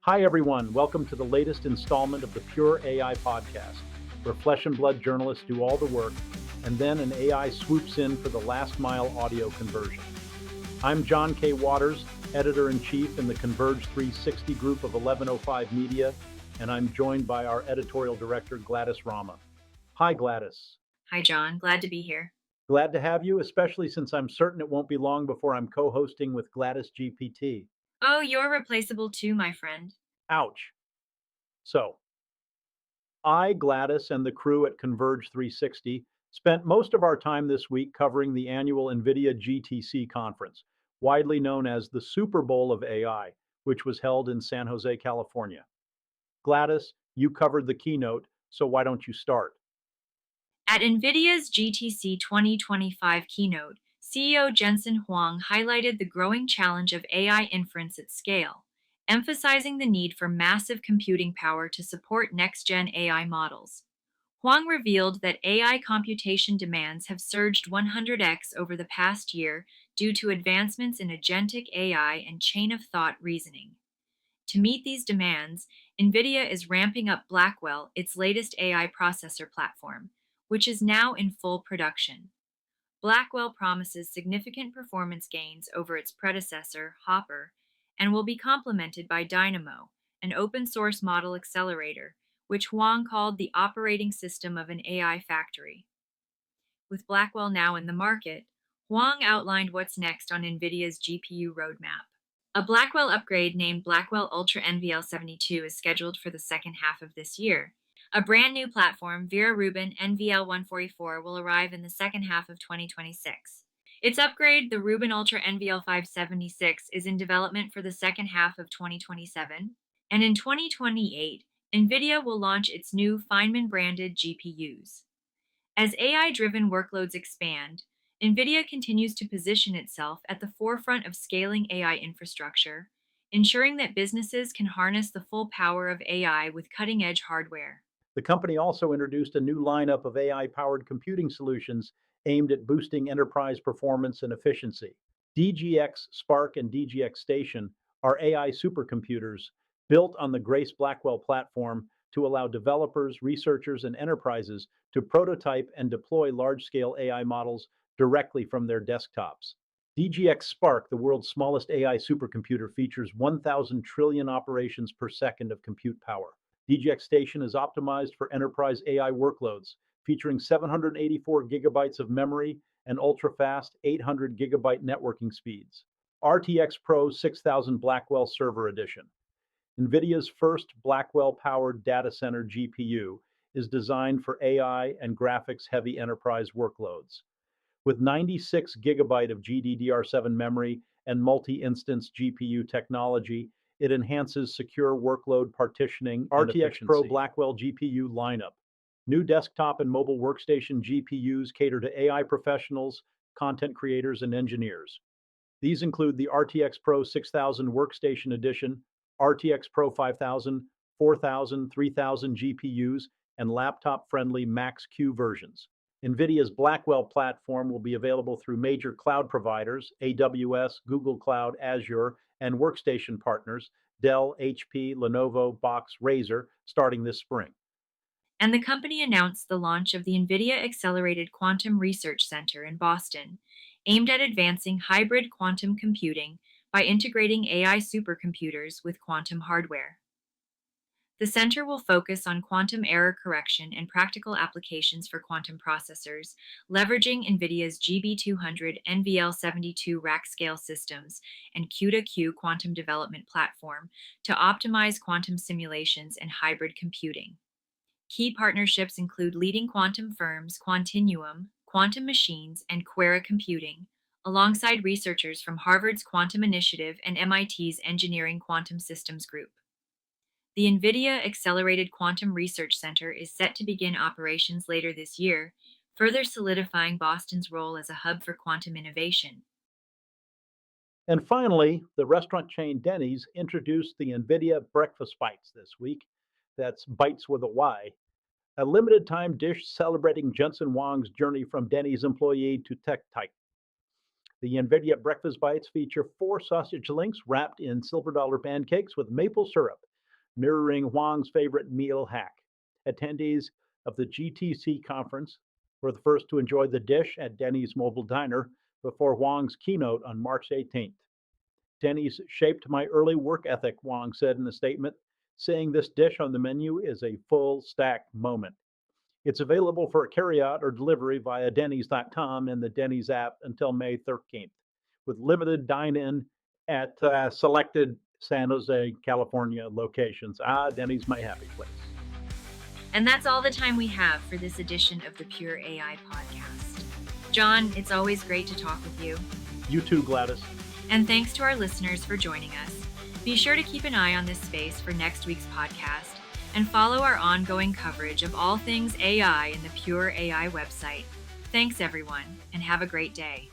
Hi, everyone. Welcome to the latest installment of the Pure AI podcast, where flesh and blood journalists do all the work, and then an AI swoops in for the last mile audio conversion. I'm John K. Waters, editor in chief in the Converge 360 group of 1105 Media, and I'm joined by our editorial director, Gladys Rama. Hi, Gladys. Hi, John. Glad to be here. Glad to have you, especially since I'm certain it won't be long before I'm co hosting with Gladys GPT. Oh, you're replaceable too, my friend. Ouch. So, I, Gladys, and the crew at Converge 360 spent most of our time this week covering the annual Nvidia GTC conference, widely known as the Super Bowl of AI, which was held in San Jose, California. Gladys, you covered the keynote, so why don't you start? At NVIDIA's GTC 2025 keynote, CEO Jensen Huang highlighted the growing challenge of AI inference at scale, emphasizing the need for massive computing power to support next gen AI models. Huang revealed that AI computation demands have surged 100x over the past year due to advancements in agentic AI and chain of thought reasoning. To meet these demands, NVIDIA is ramping up Blackwell, its latest AI processor platform, which is now in full production. Blackwell promises significant performance gains over its predecessor, Hopper, and will be complemented by Dynamo, an open source model accelerator, which Huang called the operating system of an AI factory. With Blackwell now in the market, Huang outlined what's next on NVIDIA's GPU roadmap. A Blackwell upgrade named Blackwell Ultra NVL72 is scheduled for the second half of this year. A brand new platform, Vera Rubin NVL144, will arrive in the second half of 2026. Its upgrade, the Rubin Ultra NVL576, is in development for the second half of 2027. And in 2028, NVIDIA will launch its new Feynman branded GPUs. As AI driven workloads expand, NVIDIA continues to position itself at the forefront of scaling AI infrastructure, ensuring that businesses can harness the full power of AI with cutting edge hardware. The company also introduced a new lineup of AI powered computing solutions aimed at boosting enterprise performance and efficiency. DGX Spark and DGX Station are AI supercomputers built on the Grace Blackwell platform to allow developers, researchers, and enterprises to prototype and deploy large scale AI models directly from their desktops. DGX Spark, the world's smallest AI supercomputer, features 1,000 trillion operations per second of compute power. DGX Station is optimized for enterprise AI workloads, featuring 784 gigabytes of memory and ultra-fast 800 gigabyte networking speeds. RTX Pro 6000 Blackwell Server Edition. NVIDIA's first Blackwell-powered data center GPU is designed for AI and graphics-heavy enterprise workloads. With 96 gigabyte of GDDR7 memory and multi-instance GPU technology, it enhances secure workload partitioning and RTX Pro Blackwell GPU lineup. New desktop and mobile workstation GPUs cater to AI professionals, content creators, and engineers. These include the RTX Pro 6000 Workstation Edition, RTX Pro 5000, 4000, 3000 GPUs, and laptop-friendly Max-Q versions. NVIDIA's Blackwell platform will be available through major cloud providers, AWS, Google Cloud, Azure, and workstation partners, Dell, HP, Lenovo, Box, Razer, starting this spring. And the company announced the launch of the NVIDIA Accelerated Quantum Research Center in Boston, aimed at advancing hybrid quantum computing by integrating AI supercomputers with quantum hardware. The center will focus on quantum error correction and practical applications for quantum processors, leveraging NVIDIA's GB200 NVL72 rack scale systems and Q2Q quantum development platform to optimize quantum simulations and hybrid computing. Key partnerships include leading quantum firms Quantinuum, Quantum Machines, and Quera Computing, alongside researchers from Harvard's Quantum Initiative and MIT's Engineering Quantum Systems Group. The NVIDIA Accelerated Quantum Research Center is set to begin operations later this year, further solidifying Boston's role as a hub for quantum innovation. And finally, the restaurant chain Denny's introduced the NVIDIA Breakfast Bites this week. That's Bites with a Y, a limited time dish celebrating Jensen Huang's journey from Denny's employee to tech type. The NVIDIA Breakfast Bites feature 4 sausage links wrapped in silver dollar pancakes with maple syrup mirroring Huang's favorite meal hack. Attendees of the GTC conference were the first to enjoy the dish at Denny's Mobile Diner before Huang's keynote on March 18th. Denny's shaped my early work ethic, Huang said in a statement, saying this dish on the menu is a full stack moment. It's available for carryout or delivery via Denny's.com and the Denny's app until May 13th, with limited dine-in at selected San Jose, California locations. Denny's, my happy place. And that's all the time we have for this edition of the Pure AI podcast. John, it's always great to talk with you. You too, Gladys. And thanks to our listeners for joining us. Be sure to keep an eye on this space for next week's podcast and follow our ongoing coverage of all things AI in the Pure AI website. Thanks, everyone, and have a great day.